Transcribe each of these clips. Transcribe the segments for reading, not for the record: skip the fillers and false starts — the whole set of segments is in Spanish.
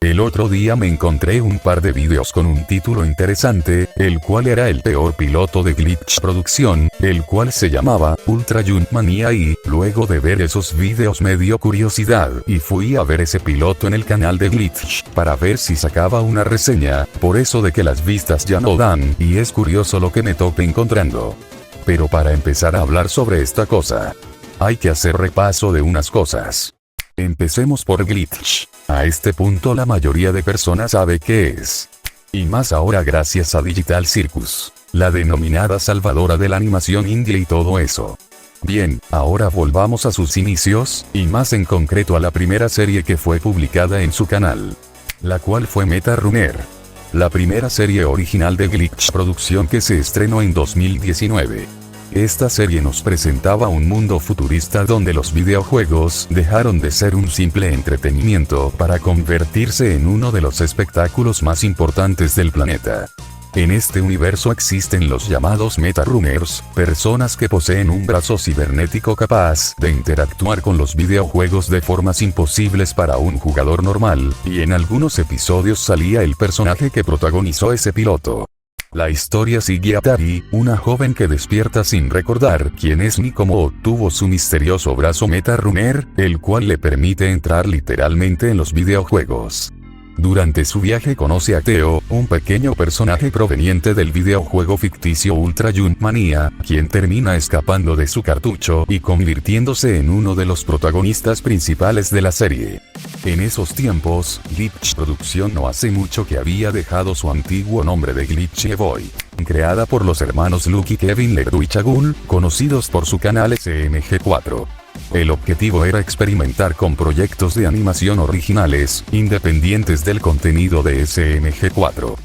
El otro día me encontré un par de videos con un título interesante, el cual era el peor piloto de Glitch Producción, el cual se llamaba Ultra Jump Mania y, luego de ver esos videos me dio curiosidad y fui a ver ese piloto en el canal de Glitch, para ver si sacaba una reseña, por eso de que las vistas ya no dan, y es curioso lo que me tope encontrando. Pero para empezar a hablar sobre esta cosa, hay que hacer repaso de unas cosas. Empecemos por Glitch. A este punto la mayoría de personas sabe qué es. Y más ahora gracias a Digital Circus, la denominada salvadora de la animación indie y todo eso. Bien, ahora volvamos a sus inicios, y más en concreto a la primera serie que fue publicada en su canal, la cual fue Meta Runner. La primera serie original de Glitch Producción que se estrenó en 2019. Esta serie nos presentaba un mundo futurista donde los videojuegos dejaron de ser un simple entretenimiento para convertirse en uno de los espectáculos más importantes del planeta. En este universo existen los llamados Meta Runners, personas que poseen un brazo cibernético capaz de interactuar con los videojuegos de formas imposibles para un jugador normal, y en algunos episodios salía el personaje que protagonizó ese piloto. La historia sigue a Tari, una joven que despierta sin recordar quién es ni cómo obtuvo su misterioso brazo Meta Runner, el cual le permite entrar literalmente en los videojuegos. Durante su viaje conoce a Theo, un pequeño personaje proveniente del videojuego ficticio Ultra Jump Mania, quien termina escapando de su cartucho y convirtiéndose en uno de los protagonistas principales de la serie. En esos tiempos, Glitch Producción no hace mucho que había dejado su antiguo nombre de Glitch Boy, creada por los hermanos Luke y Kevin Leroy Chagul, conocidos por su canal SMG4. El objetivo era experimentar con proyectos de animación originales, independientes del contenido de SMG4.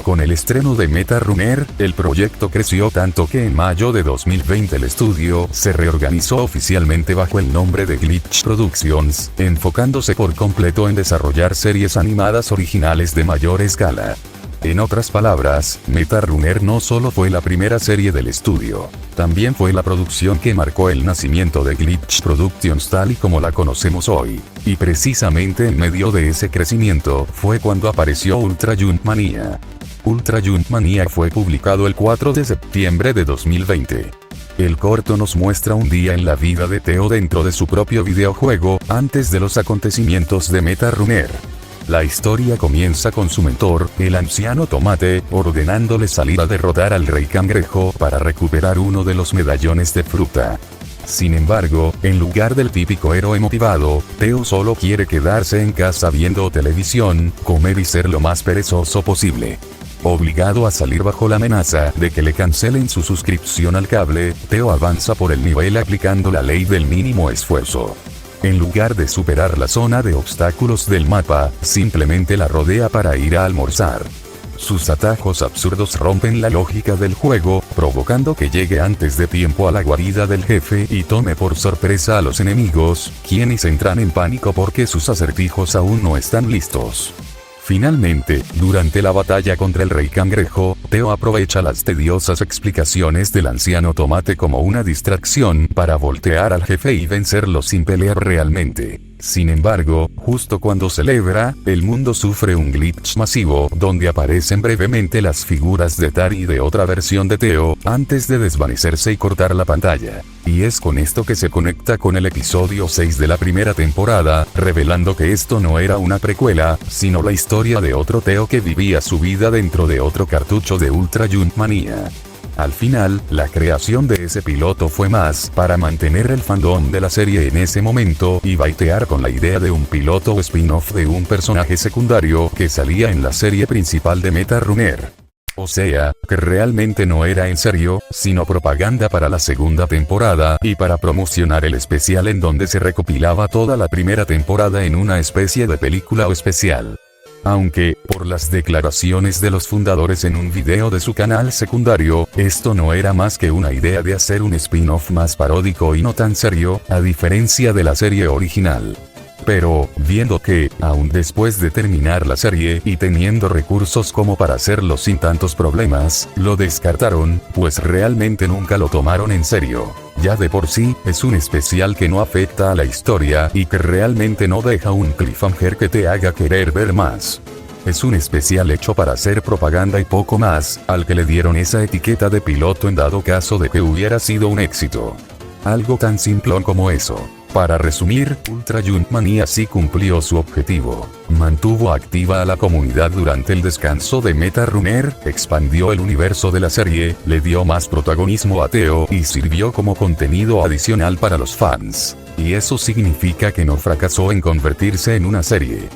Con el estreno de Meta Runner, el proyecto creció tanto que en mayo de 2020 el estudio se reorganizó oficialmente bajo el nombre de Glitch Productions, enfocándose por completo en desarrollar series animadas originales de mayor escala. En otras palabras, Meta Runner no solo fue la primera serie del estudio, también fue la producción que marcó el nacimiento de Glitch Productions tal y como la conocemos hoy. Y precisamente en medio de ese crecimiento fue cuando apareció Ultra Jump Mania. Ultra Jump Mania fue publicado el 4 de septiembre de 2020. El corto nos muestra un día en la vida de Theo dentro de su propio videojuego, antes de los acontecimientos de Meta Runner. La historia comienza con su mentor, el anciano Tomate, ordenándole salir a derrotar al Rey Cangrejo para recuperar uno de los medallones de fruta. Sin embargo, en lugar del típico héroe motivado, Theo solo quiere quedarse en casa viendo televisión, comer y ser lo más perezoso posible. Obligado a salir bajo la amenaza de que le cancelen su suscripción al cable, Theo avanza por el nivel aplicando la ley del mínimo esfuerzo. En lugar de superar la zona de obstáculos del mapa, simplemente la rodea para ir a almorzar. Sus atajos absurdos rompen la lógica del juego, provocando que llegue antes de tiempo a la guarida del jefe y tome por sorpresa a los enemigos, quienes entran en pánico porque sus acertijos aún no están listos. Finalmente, durante la batalla contra el Rey Cangrejo, Theo aprovecha las tediosas explicaciones del anciano Tomate como una distracción para voltear al jefe y vencerlo sin pelear realmente. Sin embargo, justo cuando celebra, el mundo sufre un glitch masivo donde aparecen brevemente las figuras de Tari y de otra versión de Theo, antes de desvanecerse y cortar la pantalla. Y es con esto que se conecta con el episodio 6 de la primera temporada, revelando que esto no era una precuela, sino la historia de otro Theo que vivía su vida dentro de otro cartucho de Ultra Jump Mania. Al final, la creación de ese piloto fue más para mantener el fandom de la serie en ese momento y baitear con la idea de un piloto o spin-off de un personaje secundario que salía en la serie principal de Meta Runner. O sea, que realmente no era en serio, sino propaganda para la segunda temporada y para promocionar el especial en donde se recopilaba toda la primera temporada en una especie de película o especial. Aunque, por las declaraciones de los fundadores en un video de su canal secundario, esto no era más que una idea de hacer un spin-off más paródico y no tan serio, a diferencia de la serie original. Pero, viendo que, aún después de terminar la serie y teniendo recursos como para hacerlo sin tantos problemas, lo descartaron, pues realmente nunca lo tomaron en serio. ya de por sí, es un especial que no afecta a la historia y que realmente no deja un cliffhanger que te haga querer ver más. Es un especial hecho para hacer propaganda y poco más, al que le dieron esa etiqueta de piloto en dado caso de que hubiera sido un éxito. Algo tan simplón como eso. Para resumir, Ultra Jump Mania sí cumplió su objetivo. Mantuvo activa a la comunidad durante el descanso de MetaRunner, expandió el universo de la serie, le dio más protagonismo a Teo y sirvió como contenido adicional para los fans. Y eso significa que no fracasó en convertirse en una serie.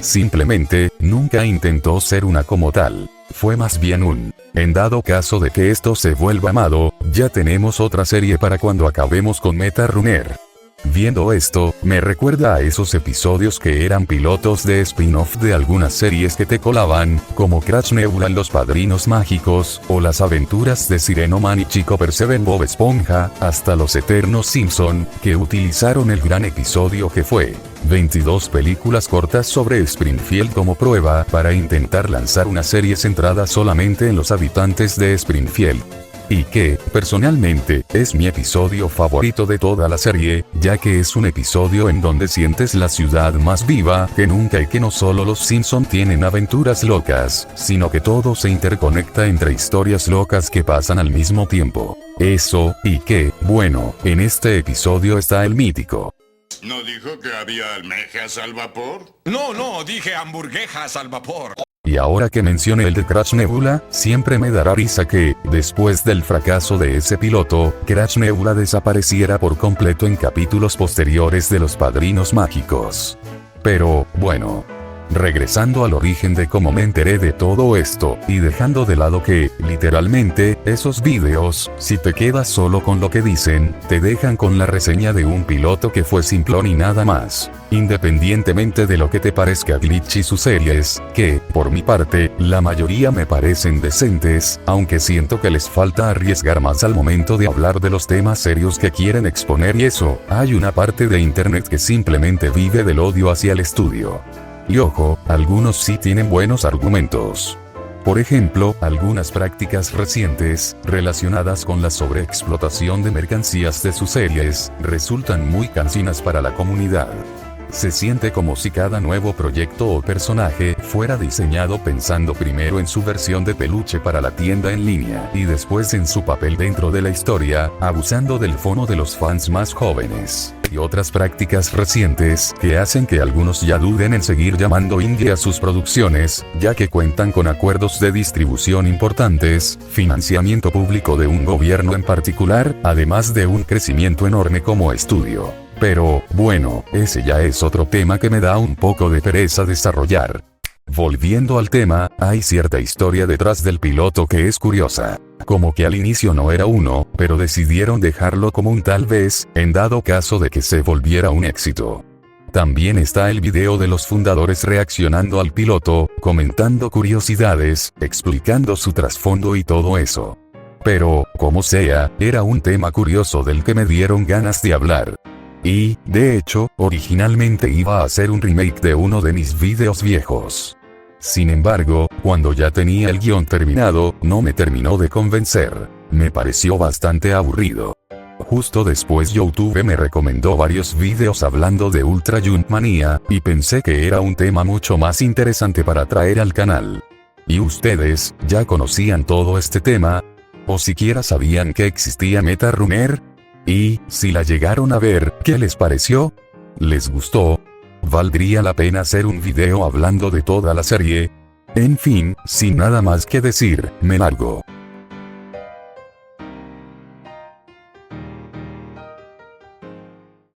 Simplemente, nunca intentó ser una como tal. Fue más bien un. En dado caso de que esto se vuelva amado, ya tenemos otra serie para cuando acabemos con MetaRunner. Viendo esto, me recuerda a esos episodios que eran pilotos de spin-off de algunas series que te colaban, como Crash Nebula en Los Padrinos Mágicos, o las aventuras de Sireno Man y Chico Percebe en Bob Esponja, hasta Los Eternos Simpson, que utilizaron el gran episodio que fue 22 películas cortas sobre Springfield como prueba para intentar lanzar una serie centrada solamente en los habitantes de Springfield. Y que, personalmente, es mi episodio favorito de toda la serie, ya que es un episodio en donde sientes la ciudad más viva que nunca y que no solo los Simpson tienen aventuras locas, sino que todo se interconecta entre historias locas que pasan al mismo tiempo. Eso, y que, bueno, en este episodio está el mítico. ¿No dijo que había almejas al vapor? No, dije hamburguesas al vapor. Y ahora que mencioné el de Crash Nebula, siempre me dará risa que, después del fracaso de ese piloto, Crash Nebula desapareciera por completo en capítulos posteriores de Los Padrinos Mágicos. Pero, bueno. Regresando al origen de cómo me enteré de todo esto, y dejando de lado que, literalmente, esos videos, si te quedas solo con lo que dicen, te dejan con la reseña de un piloto que fue simplón y nada más. Independientemente de lo que te parezca Glitch y sus series, que, por mi parte, la mayoría me parecen decentes, aunque siento que les falta arriesgar más al momento de hablar de los temas serios que quieren exponer y eso, hay una parte de internet que simplemente vive del odio hacia el estudio. Y ojo, algunos sí tienen buenos argumentos. Por ejemplo, algunas prácticas recientes, relacionadas con la sobreexplotación de mercancías de sus series, resultan muy cansinas para la comunidad. Se siente como si cada nuevo proyecto o personaje fuera diseñado pensando primero en su versión de peluche para la tienda en línea y después en su papel dentro de la historia, abusando del fono de los fans más jóvenes. Y otras prácticas recientes que hacen que algunos ya duden en seguir llamando indie a sus producciones, ya que cuentan con acuerdos de distribución importantes, financiamiento público de un gobierno en particular, además de un crecimiento enorme como estudio. Pero, bueno, ese ya es otro tema que me da un poco de pereza desarrollar. Volviendo al tema, hay cierta historia detrás del piloto que es curiosa. Como que al inicio no era uno, pero decidieron dejarlo como un tal vez, en dado caso de que se volviera un éxito. También está el video de los fundadores reaccionando al piloto, comentando curiosidades, explicando su trasfondo y todo eso. Pero, como sea, era un tema curioso del que me dieron ganas de hablar. Y, de hecho, originalmente iba a hacer un remake de uno de mis videos viejos. Sin embargo, cuando ya tenía el guión terminado, no me terminó de convencer. Me pareció bastante aburrido. Justo después YouTube me recomendó varios videos hablando de Ultra Jump Mania, y pensé que era un tema mucho más interesante para traer al canal. ¿Y ustedes, ya conocían todo este tema? ¿O siquiera sabían que existía MetaRunner? Y, si la llegaron a ver, ¿qué les pareció? ¿Les gustó? ¿Valdría la pena hacer un video hablando de toda la serie? En fin, sin nada más que decir, me largo.